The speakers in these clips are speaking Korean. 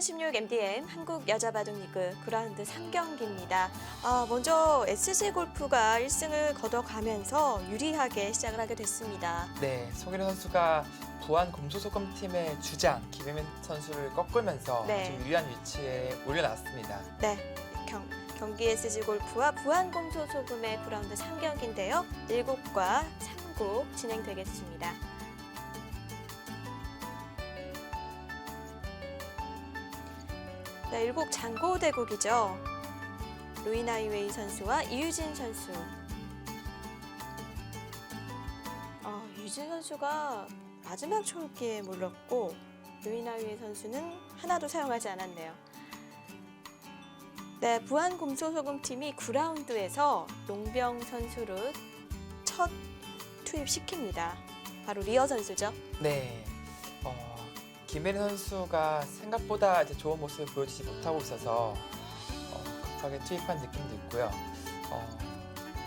2016 MDM 한국 여자바둑리그 그라운드 3경기입니다. 먼저 SG골프가 1승을 거둬가면서 유리하게 시작을 하게 됐습니다. 네, 송일현 선수가 부안 금소소금팀의 주장 김혜민 선수를 꺾으면서 네. 아주 유리한 위치에 올려놨습니다. 네, 경기 SG골프와 부안금소소금의 그라운드 3경기인데요. 1국과 3국 진행되겠습니다. 네, 1국 장고대국이죠. 루이나이웨이 선수와 이유진 선수. 이유진 선수가 마지막 초읽기에 물렀고 루이나이웨이 선수는 하나도 사용하지 않았네요. 네, 부안금소소금팀이 9라운드에서 용병 선수를 첫 투입시킵니다. 바로 리어 선수죠. 네, 김혜린 선수가 생각보다 이제 좋은 모습을 보여주지 못하고 있어서 급하게 투입한 느낌도 있고요.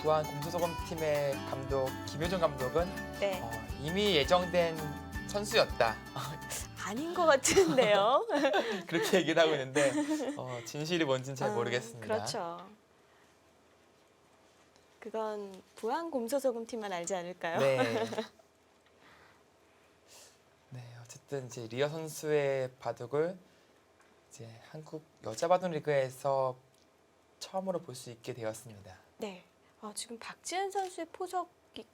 부안 금소소금팀의 감독 김효정 감독은 네, 이미 예정된 선수였다. 아닌 것 같은데요. 그렇게 얘기를 하고 있는데 진실이 뭔지는 잘 모르겠습니다. 그렇죠. 그건 부안금소소금팀만 알지 않을까요? 네. 네, 어쨌든 이제 리어 선수의 바둑을 이제 한국 여자 바둑 리그에서 처음으로 볼 수 있게 되었습니다. 네. 지금 박지은 선수의 포석이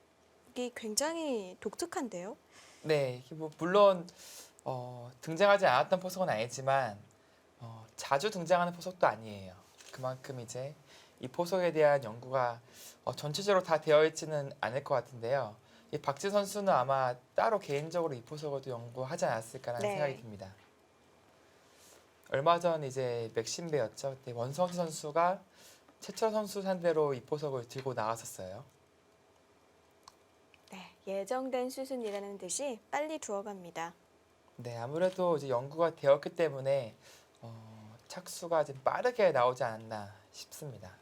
굉장히 독특한데요. 네, 뭐 물론 등장하지 않았던 포석은 아니지만 자주 등장하는 포석도 아니에요. 그만큼 이제 이 포석에 대한 연구가 전체적으로 다 되어 있지는 않을 것 같은데요. 이 박지은 선수는 아마 따로 개인적으로 이 포석을 연구하지 않았을까라는 네. 생각이 듭니다. 얼마 전 이제 맥심배였죠. 그때 원성지 선수가 최철 선수 상대로 이 포석을 들고 나갔었어요. 네, 예정된 수순이라는 듯이 빨리 두어갑니다. 네, 아무래도 이제 연구가 되었기 때문에 착수가 좀 빠르게 나오지 않았나 싶습니다.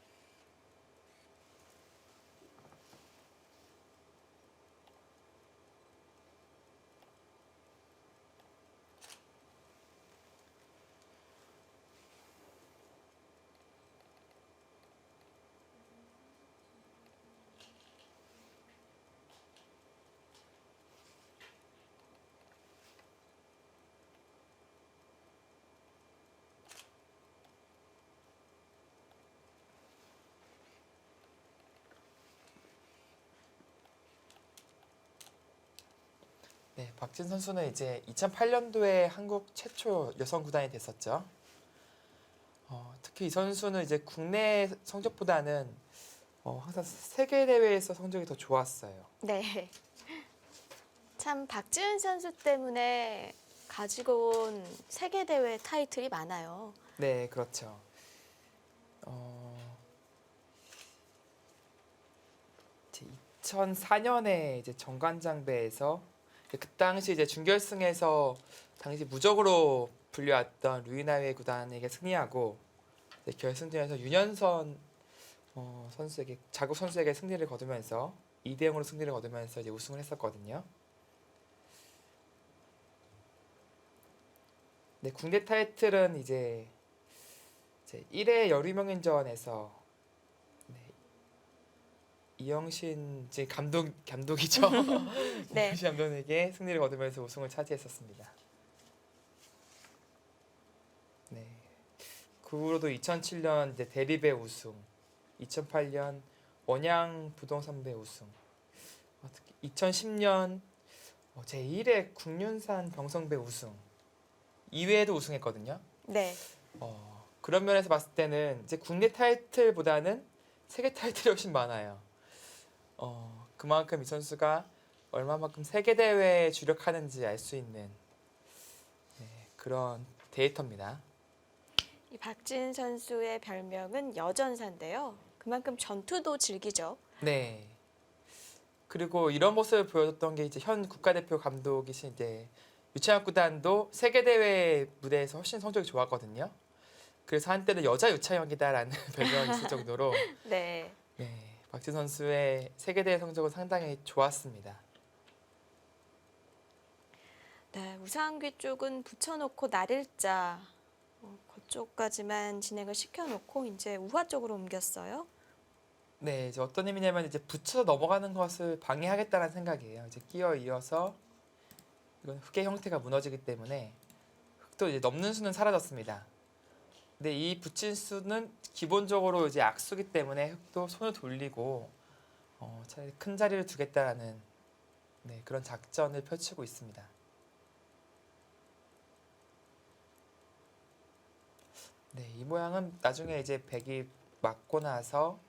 네, 박진 선수는 이제 2008년도에 한국 최초 여성 구단이 됐었죠. 특히 이 선수는 이제 국내 성적보다는 항상 세계 대회에서 성적이 더 좋았어요. 네. 참 박지은 선수 때문에 가지고 온 세계 대회 타이틀이 많아요. 네, 그렇죠. 이제 2004년에 이제 정관장배에서 그 당시 이제 준결승에서 당시 무적으로 불려왔던 루이나웨이 구단에게 승리하고 이제 결승전에서 윤현선 선수에게 자국 선수에게 승리를 거두면서 2대 0으로 승리를 거두면서 이제 우승을 했었거든요. 네, 국내 타이틀은 이제 1회 여류명인전에서 이영신 이제 감독이죠. 네. 이영신 감독에게 승리를 거두면서 우승을 차지했었습니다. 네. 그 후로도 2007년 이제 대리배 우승, 2008년 원양 부동산배 우승, 특히 2010년 제1회 국륜산 병성배 우승, 2회에도 우승했거든요. 네. 그런 면에서 봤을 때는 이제 국내 타이틀보다는 세계 타이틀이 훨씬 많아요. 그만큼 이 선수가 얼마만큼 세계 대회에 주력하는지 알 수 있는 그런 데이터입니다. 이 박지은 선수의 별명은 여전사인데요. 그만큼 전투도 즐기죠. 네. 그리고 이런 모습을 보여줬던 게 이제 현 국가대표 감독이신 이제 유창혁 구단도 세계 대회 무대에서 훨씬 성적이 좋았거든요. 그래서 한때는 여자 유창혁이다라는 별명이 있을 정도로 네. 박지은 선수의 세계 대회 성적은 상당히 좋았습니다. 네, 우상귀 쪽은 붙여놓고 나를자 쪽까지만 진행을 시켜놓고 이제 우화 쪽으로 옮겼어요. 네, 이제 어떤 의미냐면 이제 붙여서 넘어가는 것을 방해하겠다는 생각이에요. 이제 끼어 이어서 이건 흙의 형태가 무너지기 때문에 흙도 이제 넘는 수는 사라졌습니다. 근데 이 붙인 수는 기본적으로 이제 악수기 때문에 흙도 손을 돌리고 차라리 큰 자리를 두겠다라는 네, 그런 작전을 펼치고 있습니다. 네, 이 모양은 나중에 이제 백이 맞고 나서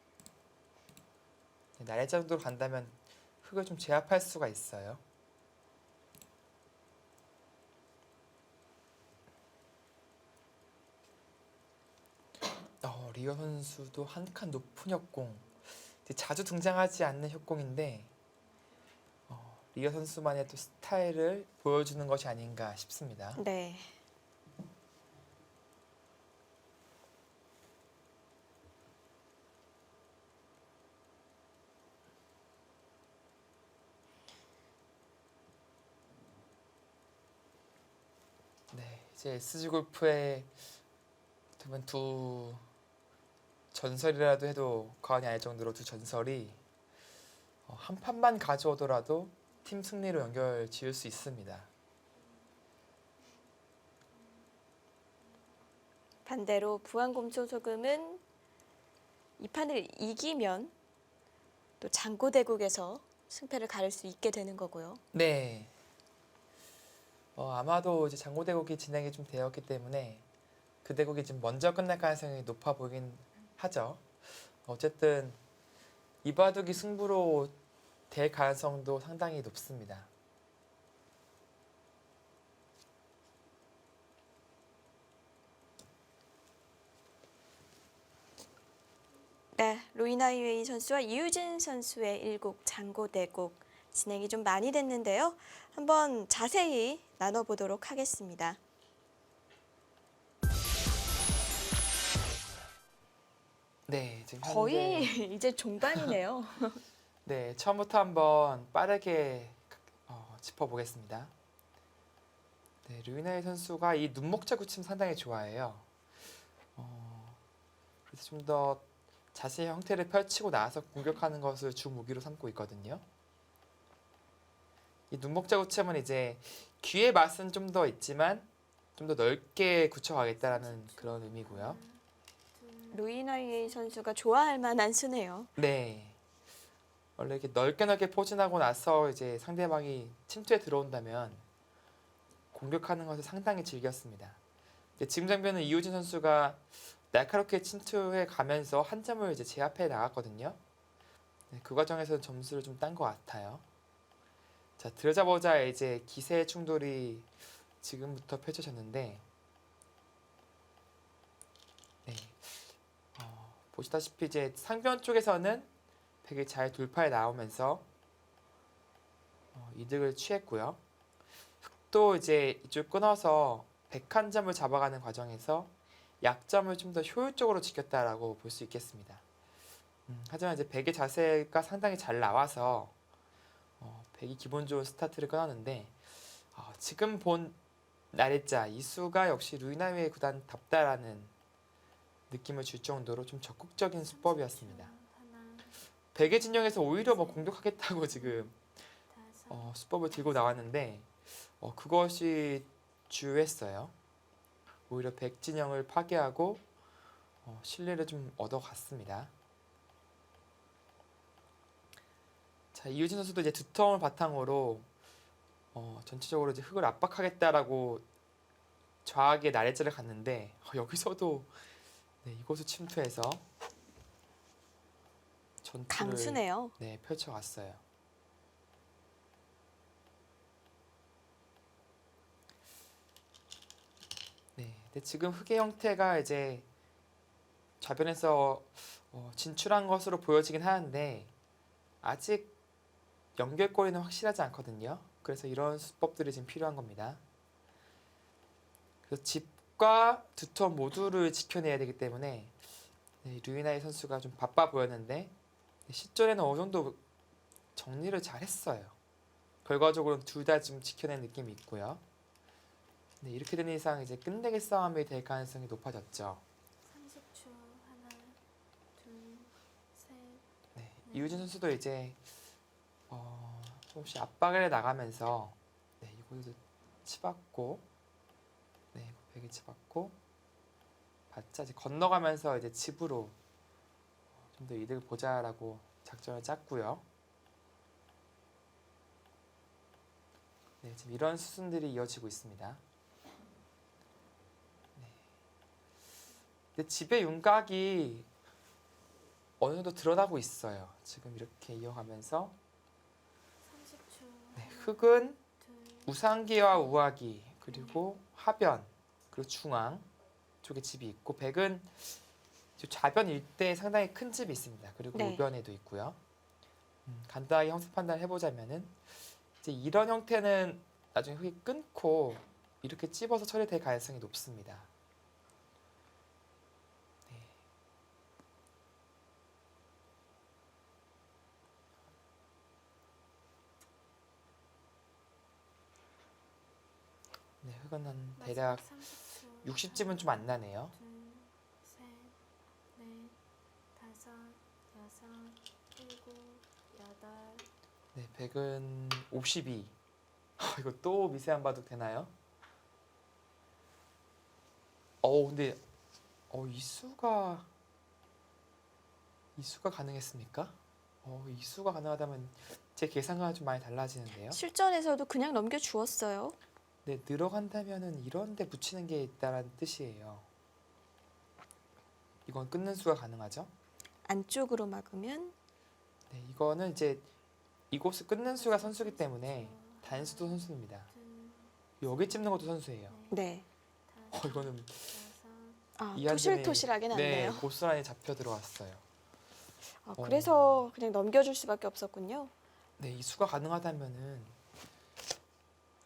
나래 정도로 간다면 흙을 좀 제압할 수가 있어요. 리어 선수도 한 칸 높은 협공. 자주 등장하지 않는 협공인데 리어 선수만의 또 스타일을 보여주는 것이 아닌가 싶습니다. 네. 네, 이제 SG 골프의 어쩌면 두 전설이라도 해도 과언이 아닐 정도로 두 전설이 한 판만 가져오더라도 팀 승리로 연결 지을 수 있습니다. 반대로 부안곰초소금은 이 판을 이기면 또 장고대국에서 승패를 가를 수 있게 되는 거고요. 네. 아마도 이제 장고대국이 진행이 좀 되었기 때문에 그 대국이 좀 먼저 끝날 가능성이 높아 보이긴 하죠. 어쨌든 이바둑이 승부로 될 가능성도 상당히 높습니다. 네, 로이나이웨이 선수와 이유진 선수의 1국 장고대국 진행이 좀 많이 됐는데요. 한번 자세히 나눠보도록 하겠습니다. 네, 지금 거의 현재 이제 종반이네요. 네, 처음부터 한번 빠르게 짚어보겠습니다. 네, 류이나이 선수가 이 눈목자 굳힘 상당히 좋아해요. 그래서 좀 더 자신의 형태를 펼치고 나서 공격하는 것을 주 무기로 삼고 있거든요. 이 눈목자 굳힘은 이제 귀의 맛은 좀 더 있지만 좀 더 넓게 굳혀가겠다라는 그런 의미고요. 로이나이웨이 선수가 좋아할 만한 수네요. 네. 원래 이렇게 넓게 포진하고 나서 이제 상대방이 침투에 들어온다면 공격하는 것을 상당히 즐겼습니다. 지금 장면은 이호진 선수가 날카롭게 침투해 가면서 한 점을 이제 제압해 나갔거든요. 네, 그 과정에서 점수를 좀 딴 것 같아요. 자, 들어자보자 이제 기세 충돌이 지금부터 펼쳐졌는데, 네, 보시다시피 이제 상변 쪽에서는 백이 잘 돌파해 나오면서 이득을 취했고요. 흑도 이제 이쪽 끊어서 101점을 잡아가는 과정에서 약점을 좀 더 효율적으로 지켰다라고 볼 수 있겠습니다. 하지만 이제 백의 자세가 상당히 잘 나와서 백이 기분 좋은 스타트를 끊었는데 지금 본 나래자 이수가 역시 루이나웨이 구단답다라는 느낌을 줄 정도로 좀 적극적인 수법이었습니다. 백의 진영에서 오히려 뭐 공격하겠다고 지금 수법을 들고 나왔는데 그것이 주요했어요. 오히려 백 진영을 파괴하고 신뢰를 좀 얻어갔습니다. 자, 이유진 선수도 이제 두텀을 바탕으로 전체적으로 이제 흙을 압박하겠다라고 좌악의 나래자를 갔는데 여기서도 네, 이곳을 침투해서 전투를 강수네요. 네, 펼쳐갔어요. 네, 근데 지금 흙의 형태가 이제 좌변에서 진출한 것으로 보여지긴 하는데 아직 연결고리는 확실하지 않거든요. 그래서 이런 수법들이 지금 필요한 겁니다. 그래서 집과 두텀 모두를 지켜내야 되기 때문에 네, 류이나이 선수가 좀 바빠 보였는데 실전에는 어느 정도 정리를 잘 했어요. 결과적으로는 둘 다 좀 지켜낸 느낌이 있고요. 네, 이렇게 되는 이상 이제 끝내기 싸움이 될 가능성이 높아졌죠. 30초. 하나, 둘, 셋. 네, 이유진 선수도 이제 조금씩 압박을 나가면서 네, 이곳에도 치받고 네, 베개 치받고 받자 이제 건너가면서 이제 집으로 좀 더 이득을 보자라고 작전을 짰고요. 네, 지금 이런 수순들이 이어지고 있습니다. 네. 근데 집의 윤곽이 어느 정도 드러나고 있어요. 지금 이렇게 이어가면서 30초. 네, 흙은 둘, 우상기와 우하기 그리고 하변 그리고 중앙 쪽에 집이 있고 백은 좌변 일대에 상당히 큰 집이 있습니다. 그리고 네. 우변에도 있고요. 간단하게 형태 판단을 해보자면은 이제 이런 형태는 나중에 흙이 끊고 이렇게 찝어서 처리될 가능성이 높습니다. 네. 네, 흙은 한 대략 30초. 60집은 좀 안 나네요. 둘, 셋, 넷, 다섯, 여섯, 일곱, 여덟. 네, 백은 52. 이거 또 미세한 바둑 되나요? 근데 이 수가 가능했습니까? 이 수가 가능하다면 제 계산과는 좀 많이 달라지는데요. 실전에서도 그냥 넘겨주었어요. 네, 늘어간다면은 이런 데 붙이는 게 있다라는 뜻이에요. 이건 끊는 수가 가능하죠? 안쪽으로 막으면 네, 이거는 이제 이곳을 끊는 수가 선수기 때문에 단수도 선수입니다. 여기 찝는 것도 선수예요. 네. 이거는 아, 이한준이- 토실토실하게 네, 났네요. 고스란히 잡혀 들어왔어요. 그래서 그냥 넘겨줄 수밖에 없었군요. 네, 이 수가 가능하다면은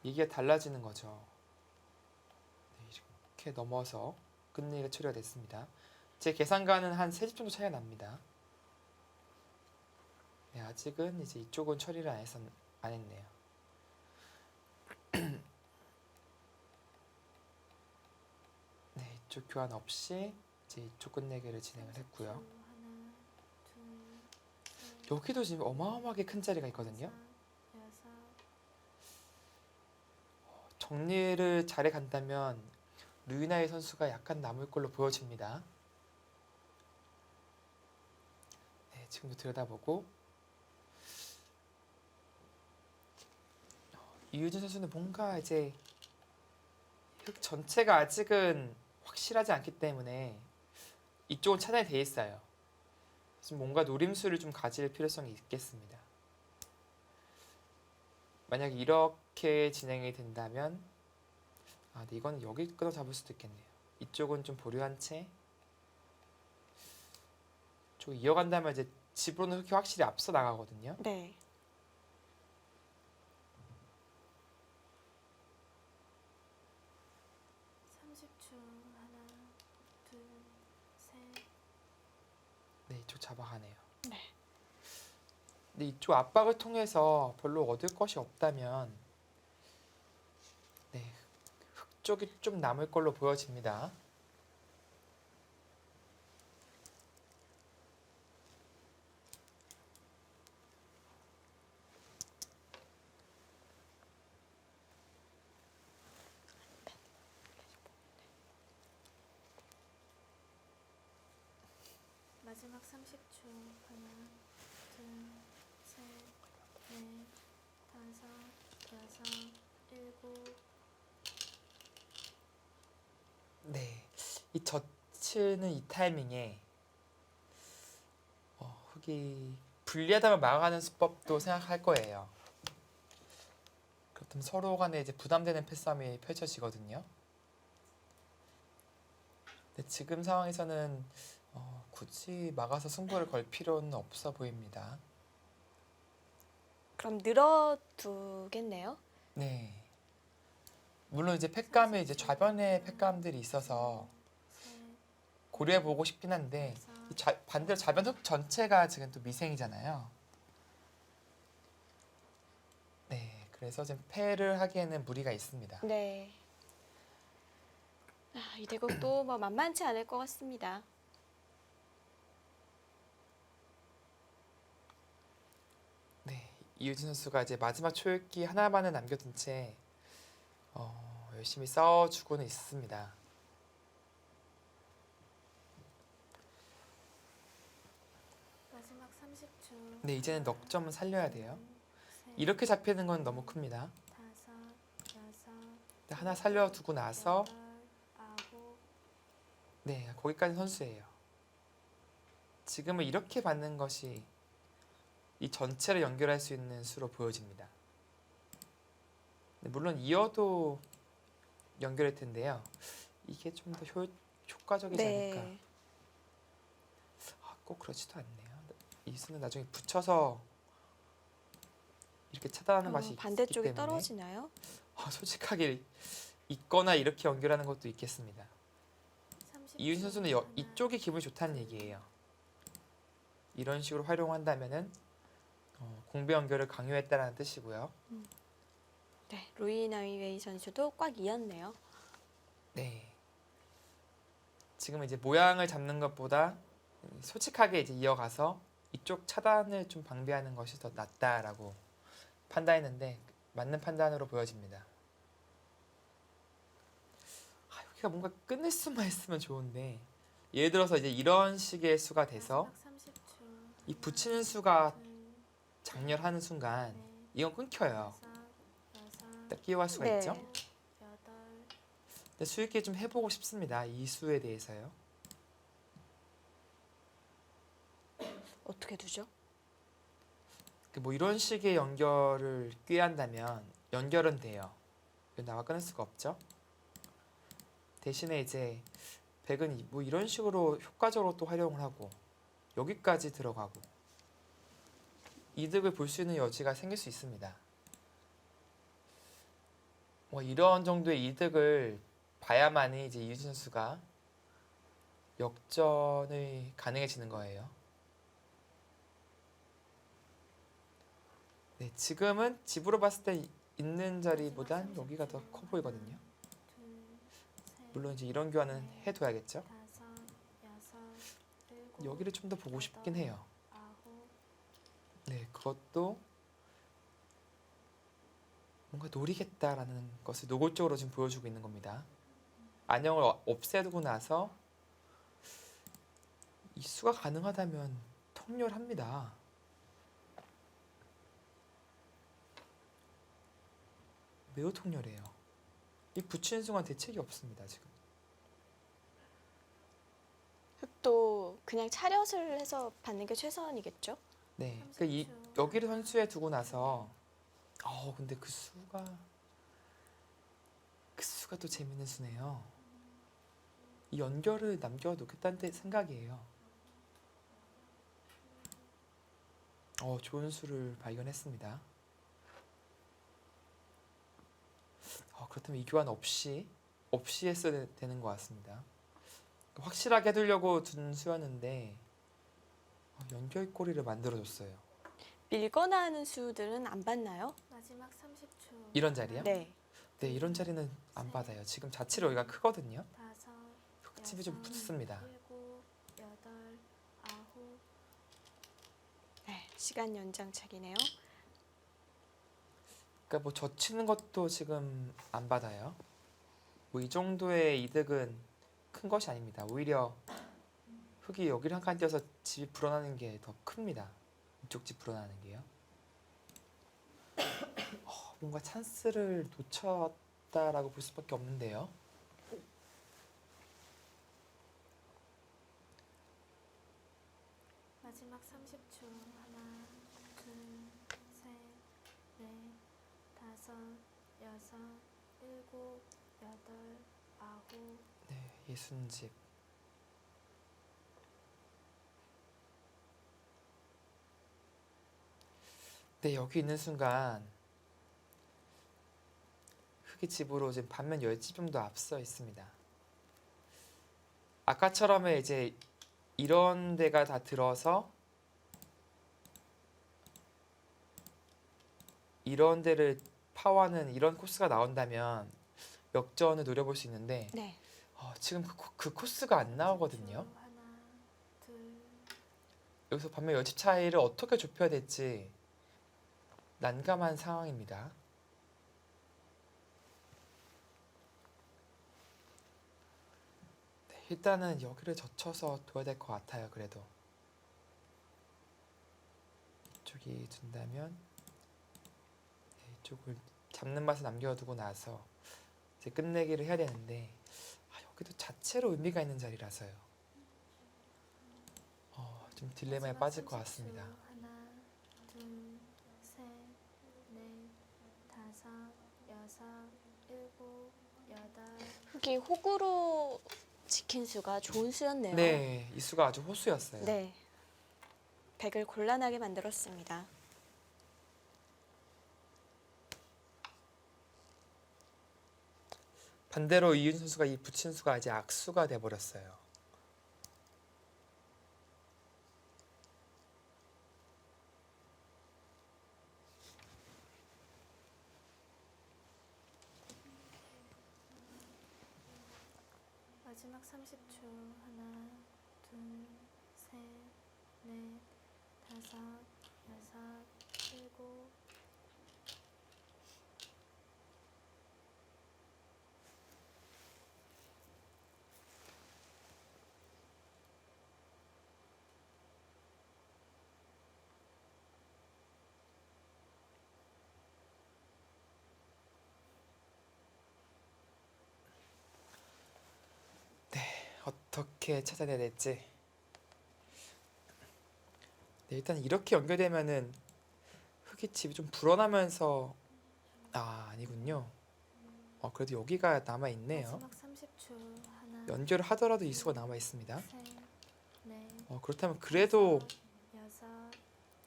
얘기가 달라지는 거죠. 네, 이렇게 넘어서 끝내기가 처리가 됐습니다. 제 계산과는 한 3집 정도 차이가 납니다. 네, 아직은 이제 이쪽은 처리를 안 했네요. 네, 이쪽 교환 없이 이제 이쪽 끝내기를 진행을 했고요. 여기도 지금 어마어마하게 큰 자리가 있거든요. 정리를 잘해 간다면 루이나이 선수가 약간 남을 걸로 보여집니다. 네, 지금도 들여다보고 이유진 선수는 뭔가 이제 흙 전체가 아직은 확실하지 않기 때문에 이쪽은 차단이 돼 있어요. 지금 뭔가 노림수를 좀 가질 필요성이 있겠습니다. 만약 이렇게 진행이 된다면 근데 이거는 여기 끊어 잡을 수도 있겠네요. 이쪽은 좀 보류한 채 쪽 이어간다면 이제 집으로는 흙이 확실히 앞서 나가거든요. 네. 네, 이쪽 잡아가네요. 네. 근데 이쪽 압박을 통해서 별로 얻을 것이 없다면 네, 흙 쪽이 좀 남을 걸로 보여집니다. 마지막 30초. 하나, 둘, 셋, 넷, 다섯, 여섯, 일곱. 네, 이 젖히는 이 타이밍에 흙이 불리하다면 막아가는 수법도 생각할 거예요. 그렇다면 서로 간에 이제 부담되는 패싸움이 펼쳐지거든요. 근데 지금 상황에서는 굳이 막아서 승부를 걸 필요는 없어 보입니다. 그럼 늘어두겠네요. 네. 물론 이제 팩감에 이제 좌변에 팩감들이 있어서 고려해 보고 싶긴 한데 반대로 좌변 흙 전체가 지금 또 미생이잖아요. 네, 그래서 지금 패를 하기에는 무리가 있습니다. 네. 이 대국도 뭐 만만치 않을 것 같습니다. 네, 이유진 선수가 이제 마지막 초읽기 하나만을 남겨둔 채 열심히 싸워주고는 있습니다. 마지막 30초. 네, 이제는 넉 점은 살려야 돼요. 이렇게 잡히는 건 너무 큽니다. 네, 하나 살려두고 나서 네, 거기까지 선수예요. 지금은 이렇게 받는 것이 이 전체를 연결할 수 있는 수로 보여집니다. 네, 물론 이어도 연결할 텐데요. 이게 좀 더 효과적이지 않을까. 네. 꼭 그렇지도 않네요. 이 수는 나중에 붙여서 이렇게 차단하는 맛이 있기 반대쪽이 때문에 떨어지나요? 솔직하게 있거나 이렇게 연결하는 것도 있겠습니다. 이윤 선수는 이쪽이 기분이 좋다는 얘기예요. 이런 식으로 활용한다면은 공배 연결을 강요했다는 뜻이고요. 네, 루이나이웨이 선수도 꽉 이었네요. 네. 지금은 이제 모양을 잡는 것보다 솔직하게 이제 이어가서 이쪽 차단을 좀 방비하는 것이 더 낫다라고 판단했는데 맞는 판단으로 보여집니다. 여기가 뭔가 끝낼 수만 했으면 좋은데 예를 들어서 이제 이런 식의 수가 돼서 이 붙이는 수가 장렬하는 순간 이건 끊겨요. 딱 끼워갈 수가 네. 있죠. 근데 수익기 좀 해보고 싶습니다. 이 수에 대해서요. 어떻게 두죠? 뭐 이런 식의 연결을 꾀한다면 연결은 돼요. 나와 끊을 수가 없죠. 대신에 이제 백은 뭐 이런 식으로 효과적으로 또 활용을 하고 여기까지 들어가고 이득을 볼 수 있는 여지가 생길 수 있습니다. 뭐 이런 정도의 이득을 봐야만이 이제 이유진 선수가 역전이 가능해지는 거예요. 네, 지금은 집으로 봤을 때 있는 자리보단 여기가 더 커 보이거든요. 물론 이제 이런 교환은 해둬야겠죠. 여기를 좀 더 보고 싶긴 해요. 네, 그것도 뭔가 노리겠다라는 것을 노골적으로 지금 보여주고 있는 겁니다. 안형을 없애두고 나서 이 수가 가능하다면 통렬합니다. 매우 통렬해요. 이 붙이는 순간 대책이 없습니다. 지금. 흙도 그냥 차렷을 해서 받는 게 최선이겠죠? 네, 그러니까 여기를 선수에 두고 나서 근데 그 수가 또 재밌는 수네요. 이 연결을 남겨놓겠다는 생각이에요. 좋은 수를 발견했습니다. 그렇다면 이 교환 없이 했어야 되는 것 같습니다. 확실하게 해두려고 둔 수였는데 연결고리를 만들어줬어요. 밀거나 하는 수들은 안 받나요? 마지막 30초. 이런 자리요? 네. 네, 이런 자리는 안 받아요. 지금 자체로 여기가 크거든요. 다섯, 흙집이 좀 붙습니다. 일곱, 여덟, 아홉. 네, 시간 연장차기네요. 그러니까 뭐 젖히는 것도 지금 안 받아요. 뭐 이 정도의 이득은 큰 것이 아닙니다. 오히려 흙이 여기를 한 칸 띄어서 집이 불어나는 게 더 큽니다. 이쪽 집 불어나는 게요. 뭔가 찬스를 놓쳤다라고 볼 수밖에 없는데요. 마지막 30초. 하나, 둘, 셋, 넷, 다섯, 여섯, 일곱, 여덟, 아홉. 네, 예순집. 네, 여기 있는 순간 흙의 집으로 지금 반면 10집 정도 앞서 있습니다. 아까처럼의 이제 이런 데가 다 들어서 이런 데를 파워하는 이런 코스가 나온다면 역전을 노려볼 수 있는데 네. 지금 그 코스가 안 나오거든요. 하나, 둘, 여기서 반면 여집 차이를 어떻게 좁혀야 될지 난감한 상황입니다. 네, 일단은 여기를 젖혀서 둬야 될 것 같아요. 그래도 이쪽이 둔다면 이쪽을 잡는 맛을 남겨두고 나서 이제 끝내기를 해야 되는데 여기도 자체로 의미가 있는 자리라서요. 좀 딜레마에 마지막 빠질 것 30초. 같습니다. 하나, 둘, 셋, 넷, 다섯, 여섯, 일곱, 여덟. 흙이 호구로 지킨 수가 좋은 수였네요. 네, 이 수가 아주 호수였어요. 네. 백을 곤란하게 만들었습니다. 반대로 이윤 선수가 이 붙인 수가 이제 악수가 돼버렸어요. 마지막 30초. 하나, 둘, 셋, 넷, 다섯, 여섯, 일곱. 어떻게 찾아내야 될지. 네, 일단 이렇게 연결되면은 흙의 집이 좀 불어나면서 아니군요. 그래도 여기가 남아 있네요. 마지막 30초. 하나, 연결을 하더라도 이 수가 남아 있습니다. 셋, 넷, 그렇다면 그래도 여섯.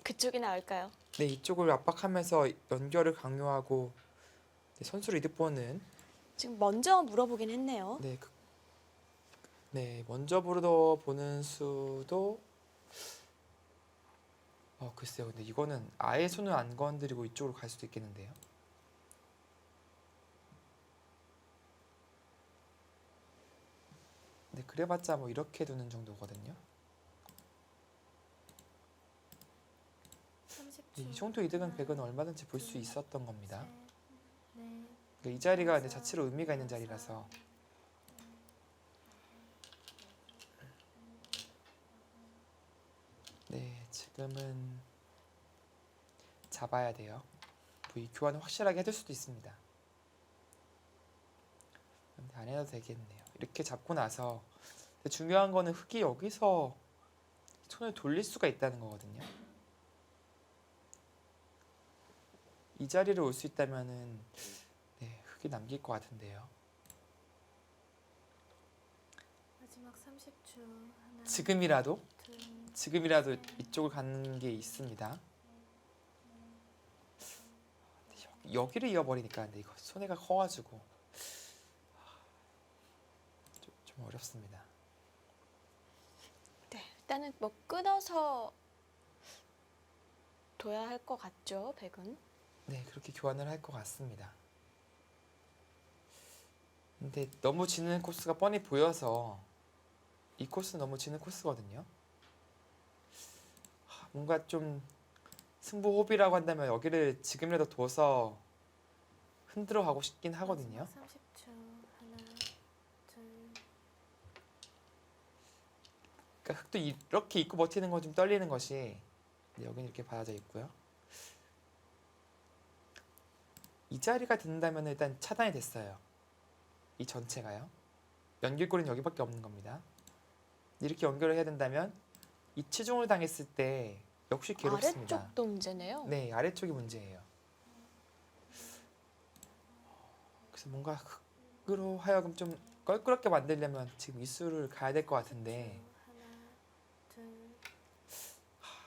그쪽이 나을까요? 네, 이쪽을 압박하면서 연결을 강요하고 네, 선수를 이득 보는 지금 먼저 물어보긴 했네요. 네, 먼저 보는 수도 글쎄요. 근데 이거는 아예 손을 안 건드리고 이쪽으로 갈 수도 있겠는데요. 네, 그래봤자 뭐 이렇게 두는 정도거든요. 30초. 이 정도 이득은 백은 얼마든지 볼 수 있었던 겁니다. 셋, 넷, 그러니까 이 자리가 근데 자체로 의미가 있는 자리라서 네, 지금은 잡아야 돼요. 이 교환을 확실하게 해줄 수도 있습니다. 근데 안 해도 되겠네요. 이렇게 잡고 나서 근데 중요한 거는 흙이 여기서 손을 돌릴 수가 있다는 거거든요. 이 자리를 올 수 있다면은 네, 흙이 남길 것 같은데요. 마지막 30초. 하나, 지금이라도 둘, 이쪽을 가는 게 있습니다. 여기를 이어버리니까 근데 이거 손해가 커가지고 좀 어렵습니다. 네, 일단은 뭐 끊어서 둬야 할 것 같죠, 백은. 네, 그렇게 교환을 할 것 같습니다. 근데 너무 지는 코스가 뻔히 보여서 이 코스는 너무 지는 코스거든요. 뭔가 좀 승부 호비라고 한다면 여기를 지금이라도 둬서 흔들어 가고 싶긴 하거든요. 마지막 30초. 하나, 둘, 그러니까 흙도 이렇게 입고 버티는 건 좀 떨리는 것이 여기는 이렇게 받아져 있고요. 이 자리가 된다면 일단 차단이 됐어요. 이 전체가요. 연결고리는 여기밖에 없는 겁니다. 이렇게 연결을 해야 된다면 이 치중을 당했을 때 역시 괴롭습니다. 아래쪽도 문제네요. 네, 아래쪽이 문제예요. 그래서 뭔가 흙으로 하여금 좀 껄끄럽게 만들려면 지금 이 수를 가야 될 것 같은데 하나, 둘,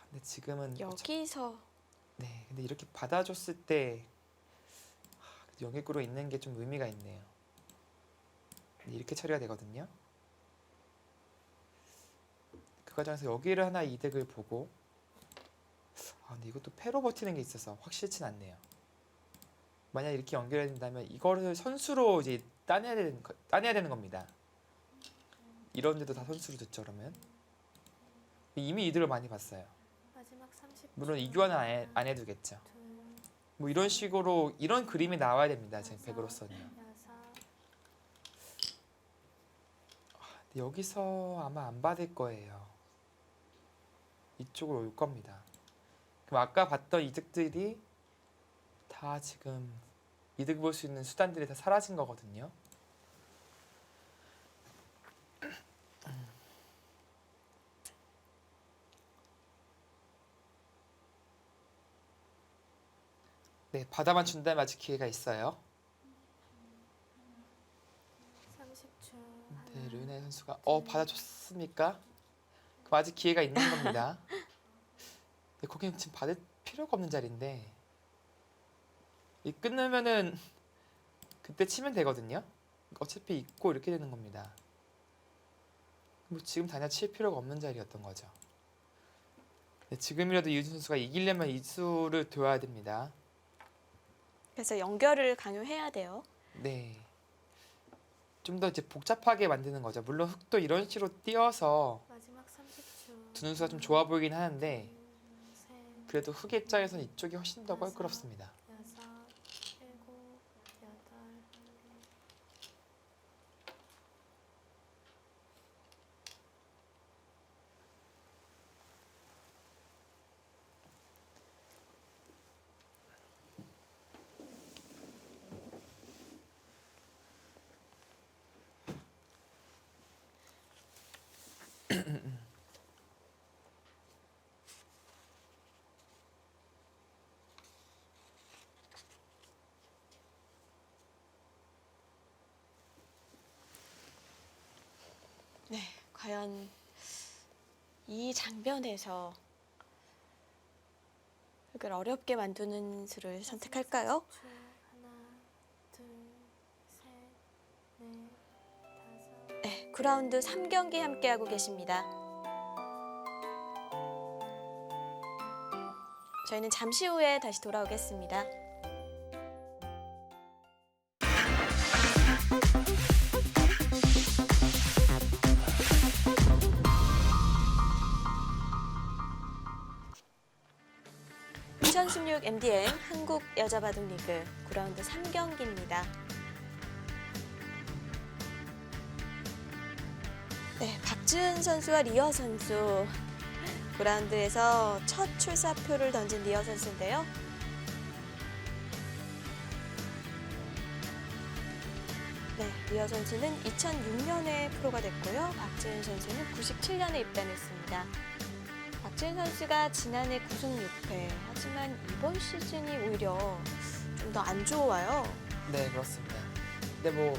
근데 지금은 여기서 네, 근데 이렇게 받아줬을 때 연결고리 있는 게 좀 의미가 있네요. 근데 이렇게 처리가 되거든요. 그 과정에서 여기를 하나 이득을 보고 근데 이것도 패로 버티는 게 있어서 확실치 않네요. 만약 이렇게 연결해야 된다면 이거를 선수로 이제 따내야 되는 겁니다. 이런 데도 다 선수를 뒀죠 그러면. 이미 이득을 많이 봤어요. 마지막 30초. 물론 이교환은 안 해두겠죠. 둘, 뭐 이런 식으로 이런 그림이 나와야 됩니다. 제 백으로서는요. 여섯. 근데 여기서 아마 안 받을 거예요. 이쪽으로 올 겁니다. 그럼 아까 봤던 이득들이 다 지금 이득 볼 수 있는 수단들이 다 사라진 거거든요. 네, 받아만 준다면 아직 기회가 있어요. 30초. 네, 르네 선수가 받아줬습니까? 그럼 아직 기회가 있는 겁니다. 네, 거기는 지금 받을 필요가 없는 자리인데 이 끝내면은 그때 치면 되거든요. 어차피 있고 이렇게 되는 겁니다. 뭐 지금 당장 칠 필요가 없는 자리였던 거죠. 네, 지금이라도 이우진 선수가 이기려면 이 수를 둬야 됩니다. 그래서 연결을 강요해야 돼요. 네. 좀 더 이제 복잡하게 만드는 거죠. 물론 흙도 이런 식으로 띄어서 마지막 30초. 두는 수가 좀 좋아 보이긴 하는데 둘, 셋, 그래도 흙의 입장에서는 이쪽이 훨씬 더 껄끄럽습니다. 여섯, 일곱, 여덟. 네, 과연 이 장면에서 흙을 어렵게 만드는 수를 선택할까요? 30초. 하나, 둘, 셋, 넷, 다섯. 네, 9라운드 3경기 함께하고 계십니다. 저희는 잠시 후에 다시 돌아오겠습니다. (2016) MDM 한국 여자바둑리그 9라운드 3경기입니다. 네, 박지은 선수와 리어 선수 9라운드에서 첫 출사표를 던진 리어 선수인데요. 네, 리어 선수는 2006년에 프로가 됐고요. 박지은 선수는 97년에 입단했습니다. 박지은 선수가 지난해 9승 6패, 하지만 이번 시즌이 오히려 좀 더 안 좋아요. 네, 그렇습니다. 근데 뭐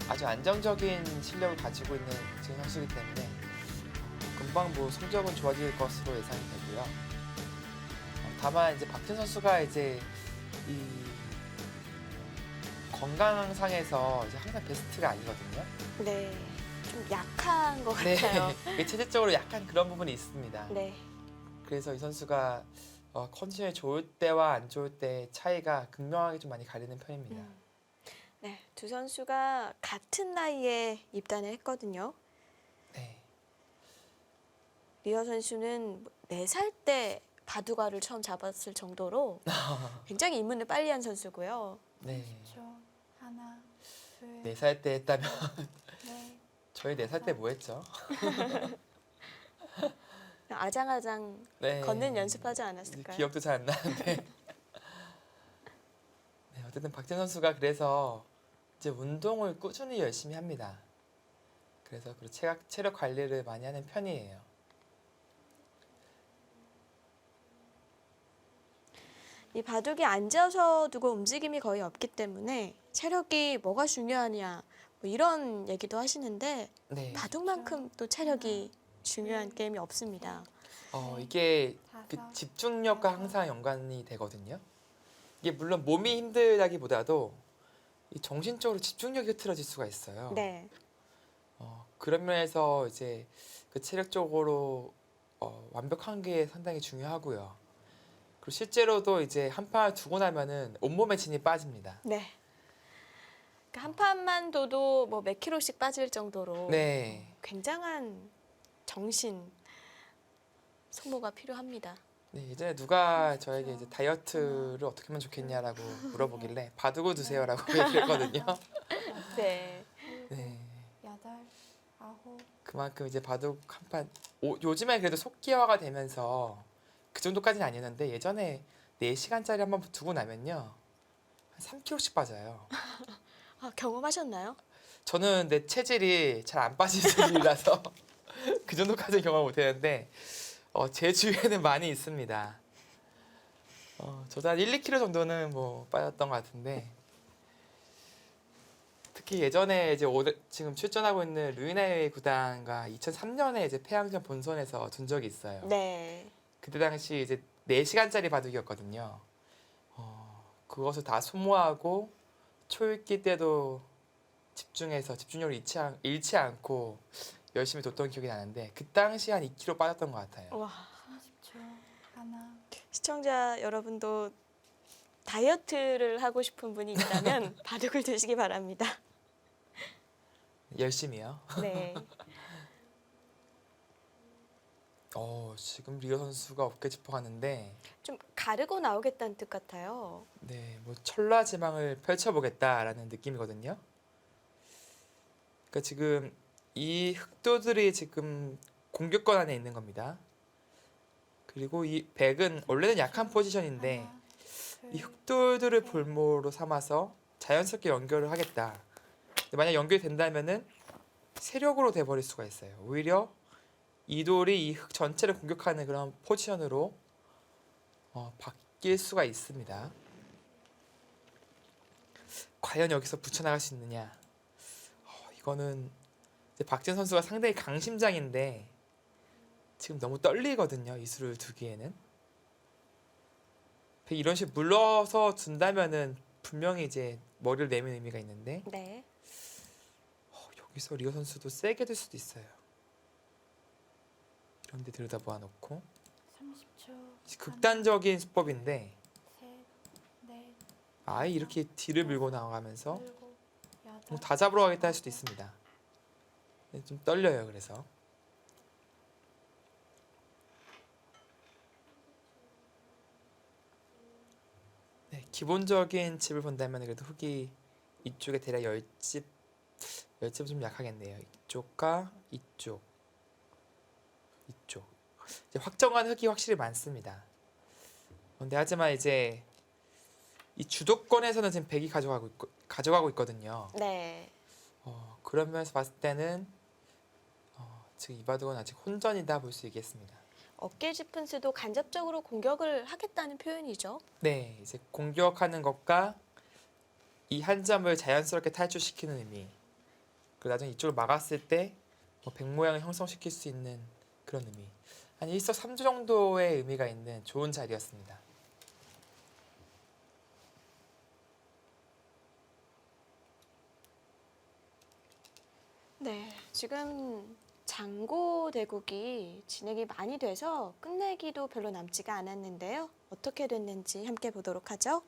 아주 안정적인 실력을 가지고 있는 박지은 선수이기 때문에 금방 뭐 성적은 좋아질 것으로 예상이 되고요. 다만 이제 박지은 선수가 이제 이 건강상에서 이제 항상 베스트가 아니거든요. 네, 좀 약한 것 네, 같아요. 체질적으로 약간 그런 부분이 있습니다. 네. 그래서 이 선수가 컨디션이 좋을 때와 안 좋을 때 차이가 극명하게 좀 많이 가리는 편입니다. 네, 두 선수가 같은 나이에 입단을 했거든요. 네. 리어 선수는 4살 때 바둑알을 처음 잡았을 정도로 굉장히 입문을 빨리 한 선수고요. 네. 10초. 하나, 둘, 4살 때 했다면 넷. 저희 4살 때 뭐 했죠? 그냥 아장아장 네. 걷는 연습하지 않았을까요? 기억도 잘 안 나는데. 네, 어쨌든 박지은 선수가 그래서 이제 운동을 꾸준히 열심히 합니다. 그래서 체력 관리를 많이 하는 편이에요. 이 바둑이 앉아서 두고 움직임이 거의 없기 때문에 체력이 뭐가 중요하냐 뭐 이런 얘기도 하시는데 네. 바둑만큼 또 체력이 중요한 게임이 없습니다. 이게 그 다섯. 집중력과 항상 연관이 되거든요. 이게 물론 몸이 힘들다기보다도 이 정신적으로 집중력이 흐트러질 수가 있어요. 네, 그런 면에서 이제 그 체력적으로 완벽한 게 상당히 중요하고요. 그리고 실제로도 이제 한 판을 두고 나면은 온몸에 진이 빠집니다. 네. 한 판만 둬도 뭐 몇 킬로씩 빠질 정도로 네. 굉장한 정신 소모가 필요합니다. 네, 예전에 누가 저에게 이제 다이어트를 어떻게 하면 좋겠냐라고 물어보길래 바두고 드세요라고 얘기했거든요. 네. 네. 여덟, 아홉, 그만큼 이제 바둑 한 판 요즘에 그래도 속기화가 되면서 그 정도까지는 아니었는데 예전에 4시간짜리 한 번 두고 나면요. 한 3kg씩 빠져요. 아, 경험하셨나요? 저는 내 체질이 잘 안 빠지는 체질이라서 그 정도까지는 경험 못 했는데 제 주위에는 많이 있습니다. 저도 한 1, 2kg 정도는 뭐 빠졌던 것 같은데 특히 예전에 이제 지금 출전하고 있는 루이나이 구단과 2003년에 이제 패양전 본선에서 둔 적이 있어요. 네. 그때 당시 이제 4시간짜리 바둑이었거든요. 그것을 다 소모하고 초읽기 때도 집중해서 집중력을 잃지 않고 열심히 뒀던 기억이 나는데 그 당시 한 2kg 빠졌던 것 같아요. 와, 30초. 하나, 시청자 여러분도 다이어트를 하고 싶은 분이 있다면 바둑을 두시기 바랍니다. 열심히요. 네. 지금 리오 선수가 어깨 짚어가는데 좀 가르고 나오겠다는 뜻 같아요. 네, 뭐 천라지망을 펼쳐보겠다라는 느낌이거든요. 그러니까 지금 이 흑도들이 지금 공격권 안에 있는 겁니다. 그리고 이 백은 원래는 약한 포지션인데 하나, 둘, 이 흑돌들을 볼모로 삼아서 자연스럽게 연결을 하겠다. 근데 만약 연결이 된다면은 세력으로 돼버릴 수가 있어요. 오히려 이 돌이 이 흑 전체를 공격하는 그런 포지션으로 바뀔 수가 있습니다. 과연 여기서 붙여나갈 수 있느냐? 이거는 이제 박진 선수가 상당히 강심장인데 지금 너무 떨리거든요. 이 수를 두기에는. 이런 식으로 물러서 둔다면은 분명히 이제 머리를 내민 의미가 있는데 네. 여기서 리오 선수도 세게 될 수도 있어요. 이런데 들여다보아 놓고 30초. 극단적인 수법인데 셋, 넷, 아예 이렇게 뒤를 밀고 나가면서 일곱, 여덟, 다 잡으러 가겠다 할 수도 있습니다. 좀 떨려요. 그래서 네, 기본적인 칩을 본다면 그래도 흑이 이쪽에 대략 10집은 좀 약하겠네요. 이쪽과 이쪽 이제 확정한 흑이 확실히 많습니다. 근데 하지만 이제 이 주도권에서는 지금 백이 가져가고 있거든요. 네. 그런 면에서 봤을 때는 지금 이 바둑은 아직 혼전이다 볼 수 있겠습니다. 어깨 짚은 수도 간접적으로 공격을 하겠다는 표현이죠. 네, 이제 공격하는 것과 이 한 점을 자연스럽게 탈출시키는 의미. 그리고 나중에 이쪽을 막았을 때 백 모양을 형성시킬 수 있는 그런 의미. 한 일석삼조 정도의 의미가 있는 좋은 자리였습니다. 네. 지금 장고 대국이 진행이 많이 돼서 끝내기도 별로 남지가 않았는데요. 어떻게 됐는지 함께 보도록 하죠.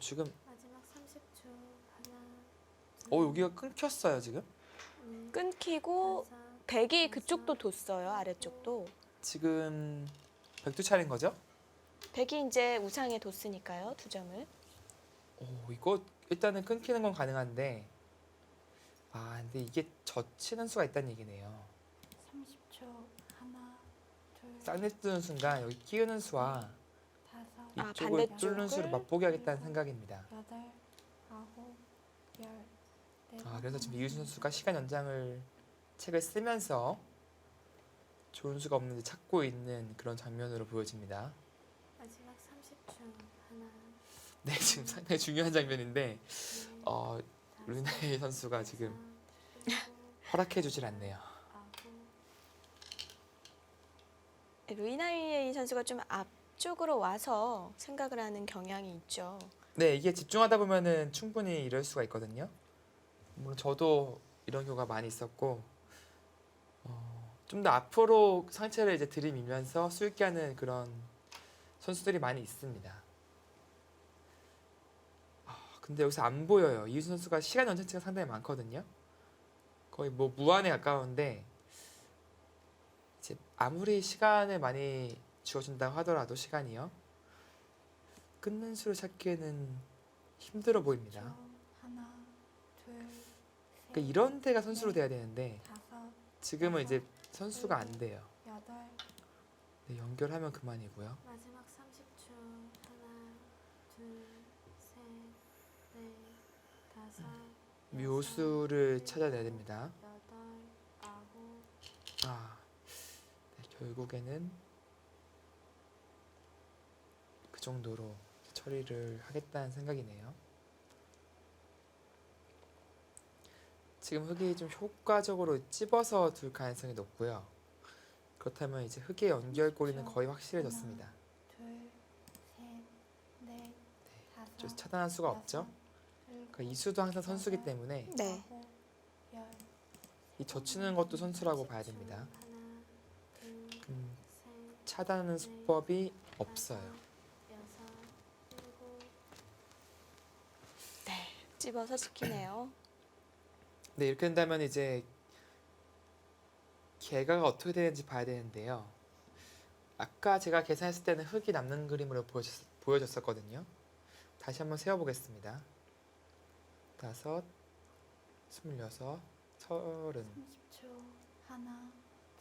지금 마지막 30초. 하나, 여기가 끊겼어요 지금. 끊기고 백이 그쪽도 뒀어요. 아래쪽도. 지금 백두 차례인 거죠? 백이 이제 우상에 뒀으니까요. 2점을. 이거 일단은 끊기는 건 가능한데 근데 이게 젖히는 수가 있다는 얘기네요. 30초. 하나, 둘, 쌍내 뜨는 순간 여기 끼우는 수와 다섯, 이쪽을 반대쪽을? 뚫는 수를 맛보게 하겠다는 생각입니다. 여덟, 아홉, 열. 그래서 지금 이유진 선수가 시간 연장을 책을 쓰면서 좋은 수가 없는데 찾고 있는 그런 장면으로 보여집니다. 마지막 30초. 하나, 네, 지금 상당히 중요한 장면인데 둘, 루나이 선수가 지금 일곱, 허락해 주질 않네요. 아홉, 루이나이에이 선수가 좀 앞쪽으로 와서 생각을 하는 경향이 있죠. 네, 이게 집중하다 보면은 충분히 이럴 수가 있거든요. 물론 저도 이런 경우가 많이 있었고 좀 더 앞으로 상체를 이제 들이밀면서 수 있게 하는 그런 선수들이 많이 있습니다. 근데 여기서 안 보여요. 이유진 선수가 시간 연장체가 상당히 많거든요. 거의 뭐 무한에 가까운데 이제 아무리 시간을 많이 주어준다고 하더라도 시간이요. 끊는 수를 찾기에는 힘들어 보입니다. 하나, 둘, 그러니까 셋, 이런 데가 선수로 돼야 되는데 다섯, 지금은 이제 선수가 안 돼요. 여덟. 네, 연결하면 그만이고요. 마지막 30초. 하나, 둘, 셋, 넷, 다섯, 묘수를 찾아내야 됩니다. 여덟, 아홉. 네, 결국에는 그 정도로 처리를 하겠다는 생각이네요. 지금 흙이 좀 효과적으로 찝어서 둘 가능성이 높고요. 그렇다면 이제 흙의 연결고리는 거의 확실해졌습니다. 둘, 셋, 넷, 다섯. 좀 차단할 수가 없죠. 그러니까 이수도 항상 선수기 때문에 네. 아홉, 열. 이 젖히는 것도 선수라고 봐야 됩니다. 하나, 둘, 셋, 차단하는 수법이 없어요. 여섯, 일곱. 네. 찝어서 지키네요. 네, 이렇게 된다면 이제 개가가 어떻게 되는지 봐야 되는데요. 아까 제가 계산했을 때는 흙이 남는 그림으로 보여졌었거든요. 다시 한번 세어보겠습니다. 5, 26, 30, 30초. 하나,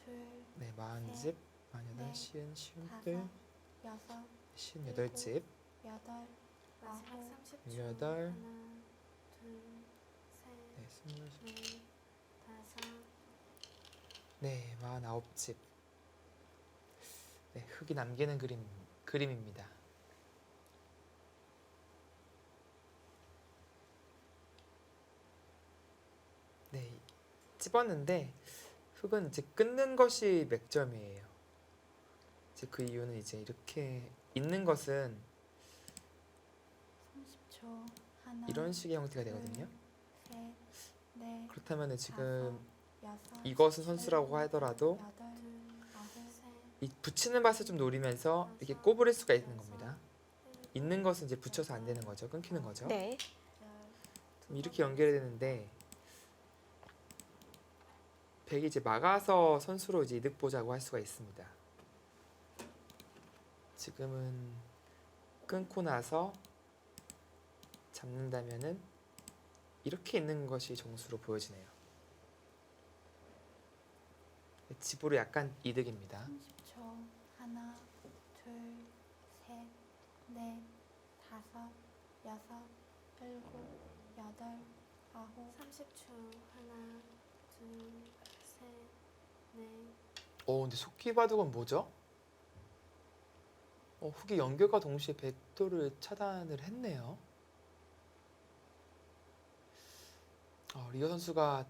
둘, 네, 40집, 48, 50, 5, 51, 여섯, 58집, 여덟, 마지막 아홉, 30초. 18, 하나, 둘, 셋, 네, 20, 넷, 다섯. 네, 49집. 네, 흙이 남기는 그림입니다. 네, 찝었는데 흙은 이제 끊는 것이 맥점이에요. 이제 그 이유는 이제 이렇게 있는 것은 30초. 하나, 이런 식의 형태가 되거든요. 셋, 넷, 그렇다면 지금 다섯, 여섯, 이것은 선수라고 하더라도 여덟, 아홉, 셋, 이 붙이는 맛을 좀 노리면서 이렇게 꼬부릴 수가 있는 겁니다. 있는 것은 이제 붙여서 안 되는 거죠. 끊기는 거죠. 네. 그럼 이렇게 연결이 되는데 백이 이제 막아서 선수로 이제 이득 보자고 할 수가 있습니다. 지금은 끊고 나서 잡는다면은 이렇게 있는 것이 정수로 보여지네요. 집으로 약간 이득입니다. 30초. 하나, 둘, 셋, 넷, 다섯, 여섯, 일곱, 여덟, 아홉. 30초. 하나, 둘, 셋, 넷. 근데 속기 바둑은 뭐죠? 흙이 연결과 동시에 백도를 차단을 했네요. 리어 선수가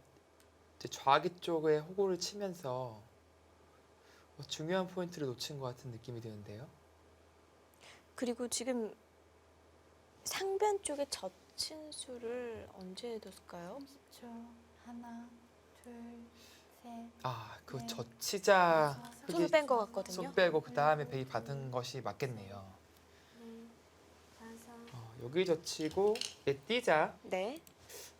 이제 좌기 쪽에 호구를 치면서 중요한 포인트를 놓친 것 같은 느낌이 드는데요. 그리고 지금 상변 쪽에 젖힌 수를 언제 뒀을까요? 30초. 하나, 둘, 셋, 그 네. 젖히자 다섯, 손을 뺀 것 같거든요. 손 빼고 그 다음에 백이 받은 것이 맞겠네요. 넷, 다섯. 여기 젖히고 뛰자. 네.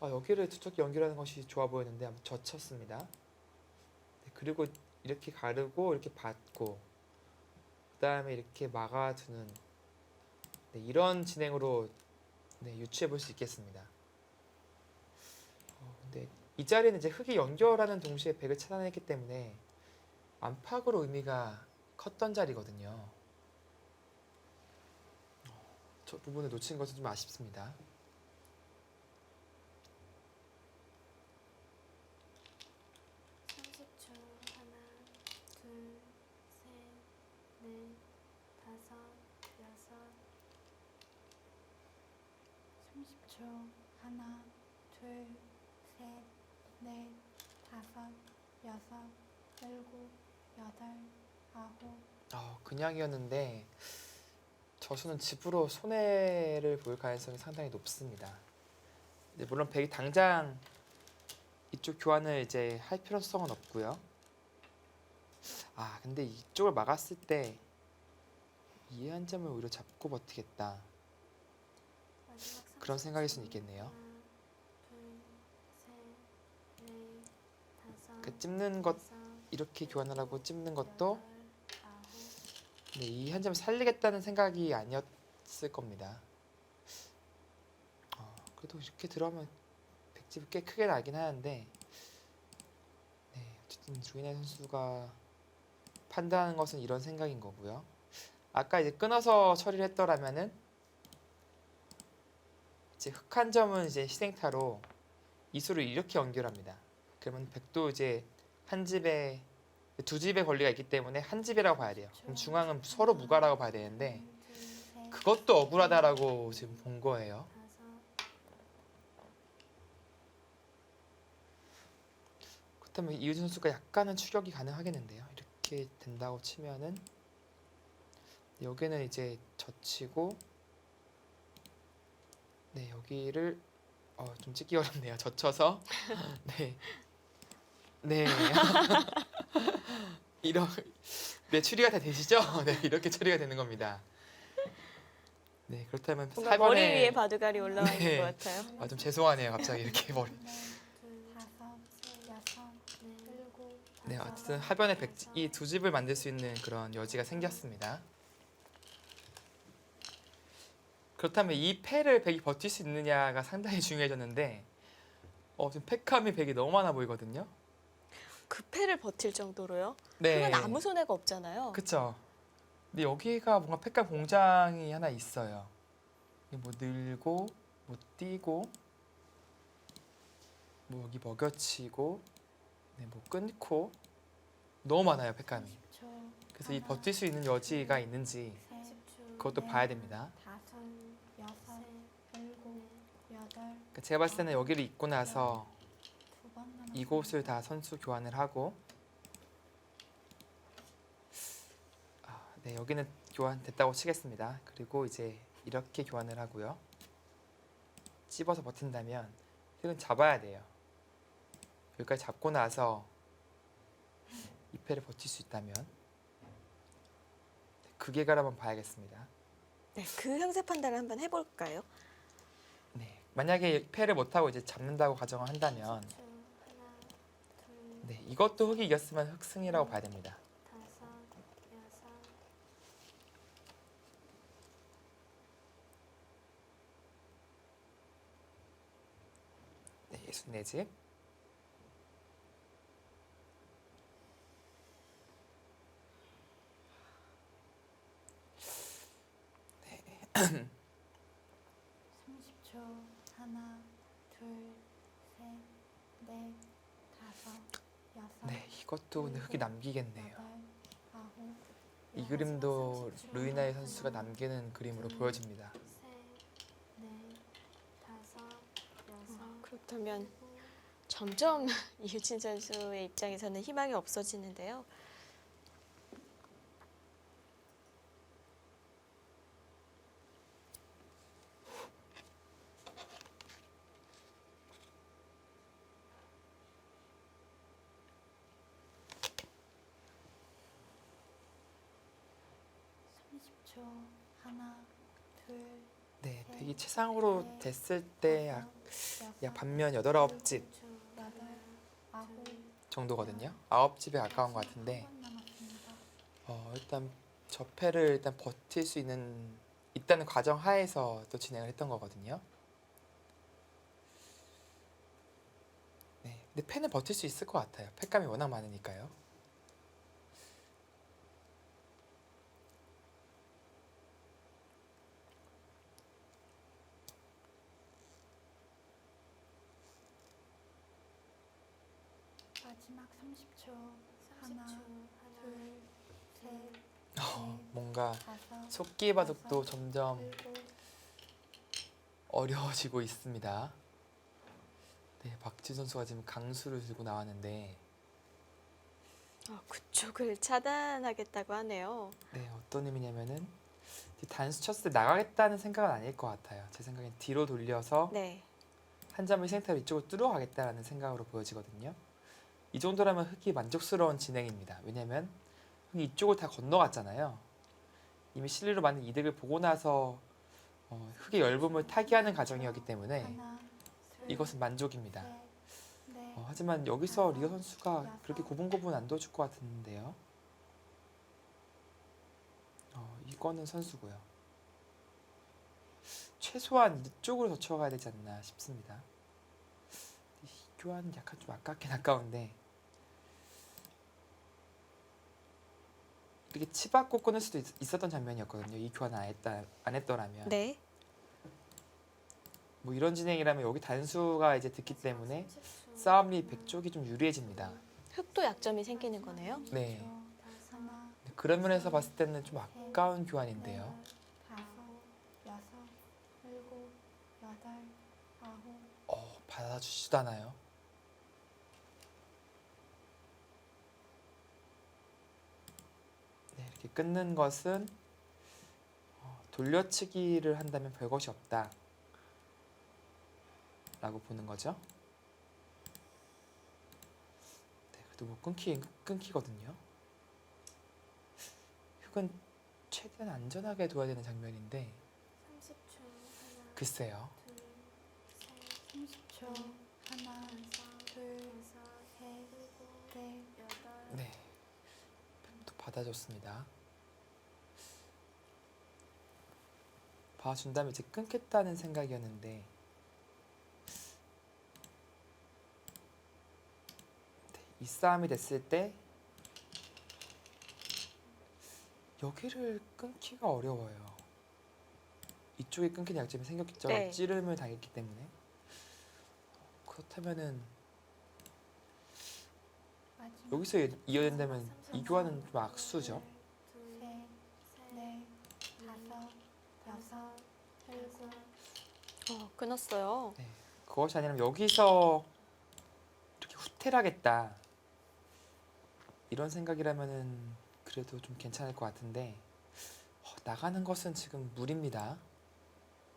여기를 두텁게 연결하는 것이 좋아 보였는데 한번 젖혔습니다. 네, 그리고 이렇게 가르고 이렇게 받고 그 다음에 이렇게 막아두는 이런 진행으로 유추해 볼 수 있겠습니다. 근데 이 자리는 이제 흙이 연결하는 동시에 백을 차단했기 때문에 안팎으로 의미가 컸던 자리거든요. 저 부분을 놓친 것은 좀 아쉽습니다. 하나, 둘, 셋, 넷, 다섯, 여섯. 30초. 하나, 둘, 셋, 넷, 다섯, 여섯, 일곱, 여덟, 아홉. 그냥이었는데 저수는 집으로 손해를 볼 가능성이 상당히 높습니다. 물론 백이 당장 이쪽 교환을 이제 할 필요성은 없고요. 아, 근데 이쪽을 막았을 때 이 한 점을 오히려 잡고 버티겠다. 그런 생각일 수는 있겠네요. 그 찝는 것 이렇게 교환을 하고 찝는 것도 네, 이 한 점을 살리겠다는 생각이 아니었을 겁니다. 그래도 이렇게 들어가면 백집이 꽤 크게 나긴 하는데 네, 어쨌든 루이나이 선수가 판단하는 것은 이런 생각인 거고요. 아까 이제 끊어서 처리를 했더라면은 이제 흑 한 점은 이제 희생타로 이수를 이렇게 연결합니다. 그러면 백도 이제 한 집에 두 집의 권리가 있기 때문에 한 집이라고 봐야 돼요. 그럼 중앙은 서로 무과라고 봐야 되는데 그것도 억울하다라고 지금 본 거예요. 그렇다면 이우진 선수가 약간은 추격이 가능하겠는데요. 이렇게 된다고 치면은 여기는 이제 젖히고 네 여기를 좀 찍기 어렵네요. 젖혀서 네 네. 이런 네 추리가 다 되시죠? 네 이렇게 처리가 되는 겁니다. 네 그렇다면 뭔가 머리 위에 바둑알이 올라와 있는 네. 것 같아요. 아, 좀 죄송하네요. 갑자기 이렇게 머리. 다섯, 여섯, 일곱, 네 어쨌든 하변에 이 두 집을 만들 수 있는 그런 여지가 생겼습니다. 그렇다면 이 패를 백이 버틸 수 있느냐가 상당히 중요해졌는데 지금 패감이 백이 너무 많아 보이거든요. 그 패를 버틸 정도로요? 네. 그건 아무 손해가 없잖아요. 그쵸. 근데 여기가 뭔가 패감 공장이 하나 있어요. 뭐 늘고, 뭐 뛰고, 뭐 여기 먹여치고, 네, 뭐 끊고 너무 많아요 패감이. 그래서 이 버틸 수 있는 여지가 있는지 그것도 봐야 됩니다. 다섯, 여섯, 일곱, 여덟. 그러니까 제가 봤을 때는 여기를 잊고 나서 두 번 남았습니다. 이곳을 다 선수 교환을 하고 네 여기는 교환됐다고 치겠습니다. 그리고 이제 이렇게 교환을 하고요. 찝어서 버틴다면 흙은 잡아야 돼요. 여기까지 잡고 나서 이 패를 버틸 수 있다면 극예가를 한번 봐야겠습니다. 네, 그 형세 판단을 한번 해볼까요? 네, 만약에 패를 못하고 이제 잡는다고 가정을 한다면 네, 이것도 흙이 이겼으면 흙승이라고 봐야 됩니다. 네, 64집. 네. 30초. 하나, 둘, 셋, 넷, 다섯, 여섯. 네, 이것도 근데 흙이 남기겠네요. 여덟, 아홉. 이 그림도 루이나이 선수가 남기는 그림으로 보여집니다. 그렇다면 점점 이우진 선수의 입장에서는 희망이 없어지는데요. 하나, 둘, 네, 백이 최상으로 됐을 때 약 반면 8, 9집 여덟, 아홉. 정도거든요. 9집에 가까운 것 같은데 한 번 남았습니다. 일단 저 패를 일단 버틸 수 있다는 과정 하에서 또 진행을 했던 거거든요. 네, 근데 패는 버틸 수 있을 것 같아요. 패감이 워낙 많으니까요. 마지막 30초. 하나, 둘, 셋, 뭔가 다섯, 속기의 바둑도 점점 일곱. 어려워지고 있습니다. 네, 박지 선수가 지금 강수를 들고 나왔는데 그쪽을 차단하겠다고 하네요. 네, 어떤 의미냐면은 단수 쳤을 때 나가겠다는 생각은 아닐 것 같아요. 제 생각엔 뒤로 돌려서 네. 한 점을 센터 위쪽으로 뚫어가겠다는 생각으로 보여지거든요. 이 정도라면 흙이 만족스러운 진행입니다. 왜냐면 흙이 이쪽을 다 건너갔잖아요. 이미 실리로 많은 이득을 보고 나서 흙의 열분을 타개하는 과정이었기 때문에 하나, 둘, 이것은 만족입니다. 셋, 넷, 하지만 여기서 리어 선수가 그렇게 고분고분 안 둬줄 것 같은데요. 이거는 선수고요. 최소한 이쪽으로 젖혀가야 되지 않나 싶습니다. 이 교환은 약간 좀 아깝긴 아까운데 이렇게 치받고 끊을 수도 있었던 장면이었거든요. 이 교환을 안 했더라면. 네. 뭐 이런 진행이라면 여기 단수가 이제 듣기 때문에 싸움리 백쪽이 좀 유리해집니다. 흙도 약점이 생기는 거네요. 네. 하나, 그런 면에서 봤을 때는 좀 아까운 교환인데요. 다섯, 여섯, 일곱, 여덟, 아홉. 받아주지도 않아요. 네, 이렇게 끊는 것은 돌려치기를 한다면 별것이 없다 라고 보는 거죠. 네, 그래도 뭐 끊기거든요. 흙은 최대한 안전하게 둬야 되는 장면인데 30초. 글쎄요. 30초. 하나, 둘, 셋, 넷, 네, 또 받아줬습니다. 봐준다면 이제 끊겠다는 생각이었는데 이 싸움이 됐을 때 여기를 끊기가 어려워요. 이쪽에 끊기는 약점이 생겼겠죠. 네. 찌름을 당했기 때문에. 그렇다면은 마지막. 여기서 이어낸다면 이 교환은 좀 악수죠. 셋, 넷, 다섯, 여섯, 일곱. 끊었어요. 네. 그것이 아니라 여기서 이렇게 후퇴하겠다 이런 생각이라면은 그래도 좀 괜찮을 것 같은데 나가는 것은 지금 무리입니다.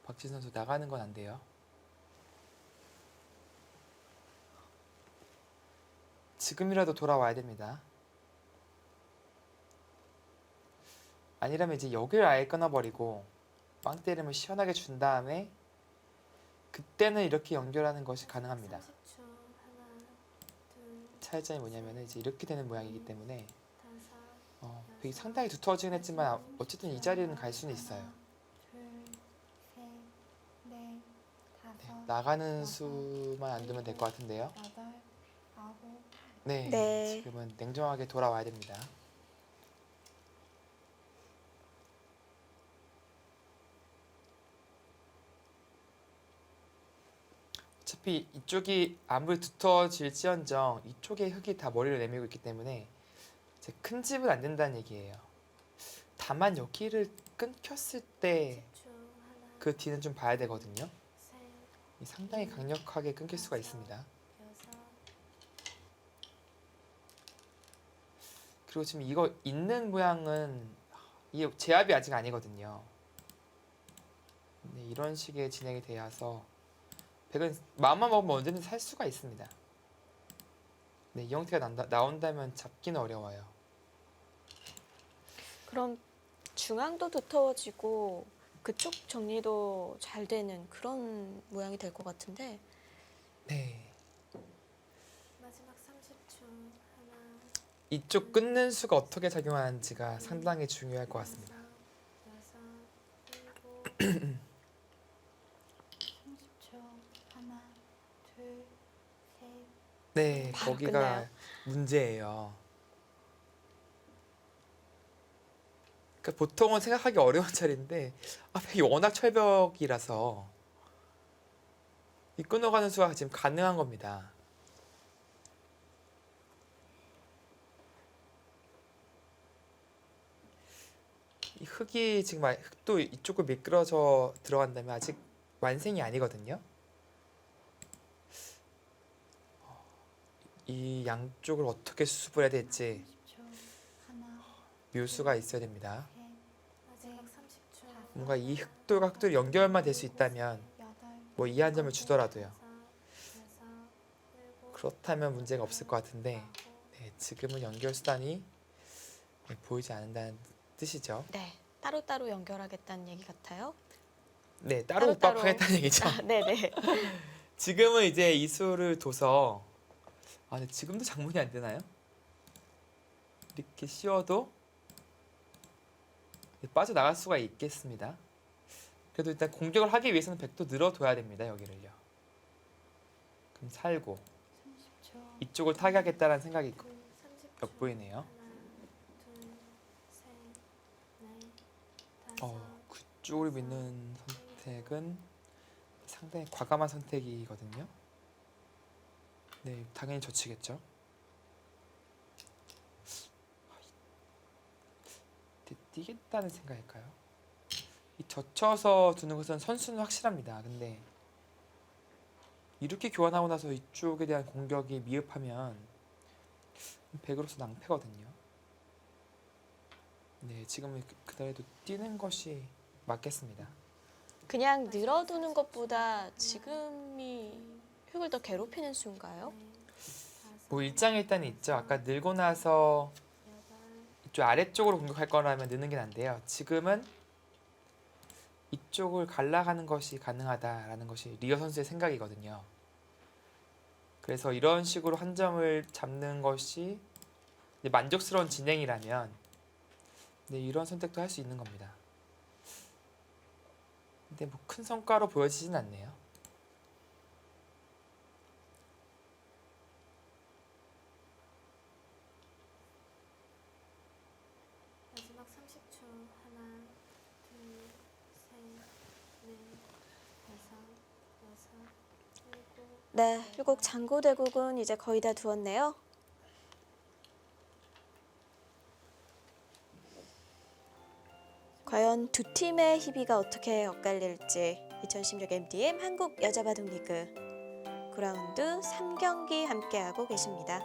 박지선 선수 나가는 건 안 돼요. 지금이라도 돌아와야 됩니다. 아니라면 이제 여기를 아예 끊어버리고 빵 때림을 시원하게 준 다음에 그때는 이렇게 연결하는 것이 가능합니다. 차이점이 뭐냐면 이제 이렇게 되는 모양이기 때문에 벽이 상당히 두터워지긴 했지만 어쨌든 이 자리는 갈 수는 있어요. 둘, 셋, 넷, 다섯, 네, 나가는 수만 안 두면 될 것 같은데요. 여덟, 아홉. 네, 네. 지금은 냉정하게 돌아와야 됩니다. 어차피 이쪽이 아무리 두터워질지언정 이쪽에 흙이 다 머리를 내밀고 있기 때문에 이제 큰 집은 안 된다는 얘기예요. 다만 여기를 끊겼을 때 그 뒤는 좀 봐야 되거든요. 상당히 강력하게 끊길 수가 있습니다. 그리고 지금 이거 있는 모양은 이 제압이 아직 아니거든요. 네, 이런 식의 진행이 되어서 백은 마음만 먹으면 언제든 살 수가 있습니다. 네, 이 형태가 나온다면 잡기는 어려워요. 그럼 중앙도 두터워지고 그쪽 정리도 잘 되는 그런 모양이 될 것 같은데. 네, 마지막 30초. 하나, 이쪽 끊는 수가 어떻게 작용하는지가 상당히 중요할 것 같습니다. 여섯, 일곱, 30초. 하나, 둘, 셋. 네, 바로 거기가 끝나요. 문제예요. 그러니까 보통은 생각하기 어려운 자리인데 벽이 워낙 철벽이라서 이 끊어가는 수가 지금 가능한 겁니다. 이 흙이 지금 흙도 이쪽으로 미끄러져 들어간다면 아직 완성이 아니거든요. 이 양쪽을 어떻게 수습을 해야 될지 30초. 하나, 묘수가 있어야 됩니다. 셋, 마지막 30초. 뭔가 이 흙돌과 흙돌이 연결만 될 수 있다면 여덟, 뭐 이 한 점을 주더라도요. 여섯, 일곱, 그렇다면 문제가 없을 것 같은데 네, 지금은 연결 수단이 보이지 않는다는 뜻이죠. 네, 따로따로 연결하겠다는 얘기 같아요. 네, 따로 따로따로. 입학하겠다는 얘기죠. 아, 네네. 지금은 이제 이 수를 둬서 근데 지금도 작문이 안 되나요? 이렇게 씌워도 빠져나갈 수가 있겠습니다. 그래도 일단 공격을 하기 위해서는 100도 늘어둬야 됩니다. 여기를요. 그럼 살고 30초. 이쪽을 타격하겠다는 생각이 30초. 엿보이네요. 하나, 둘, 셋, 넷, 다섯, 그쪽을 믿는 선택은 상당히 과감한 선택이거든요. 네, 당연히 젖히겠죠. 뛰겠다는 생각일까요? 이 젖혀서 두는 것은 선수는 확실합니다. 근데 이렇게 교환하고 나서 이쪽에 대한 공격이 미흡하면 100으로서 낭패거든요. 네, 지금은 그대로 뛰는 것이 맞겠습니다. 그냥 늘어두는 것보다 지금이 흙을 더 괴롭히는 수인가요? 뭐 일장일단이 있죠. 아까 늘고 나서 이쪽 아래쪽으로 공격할 거라면 느는 게 난데요. 지금은 이쪽을 갈라가는 것이 가능하다라는 것이 리어 선수의 생각이거든요. 그래서 이런 식으로 한 점을 잡는 것이 만족스러운 진행이라면 이런 선택도 할 수 있는 겁니다. 근데 뭐 큰 성과로 보여지진 않네요. 마지막 30초. 하나, 둘, 셋, 넷, 다섯, 여섯, 일곱. 네, 율곡 장고대국은 이제 거의 다 두었네요. 과연 두 팀의 희비가 어떻게 엇갈릴지 2016 MDM 한국 여자바둑리그 9라운드 3경기 함께하고 계십니다.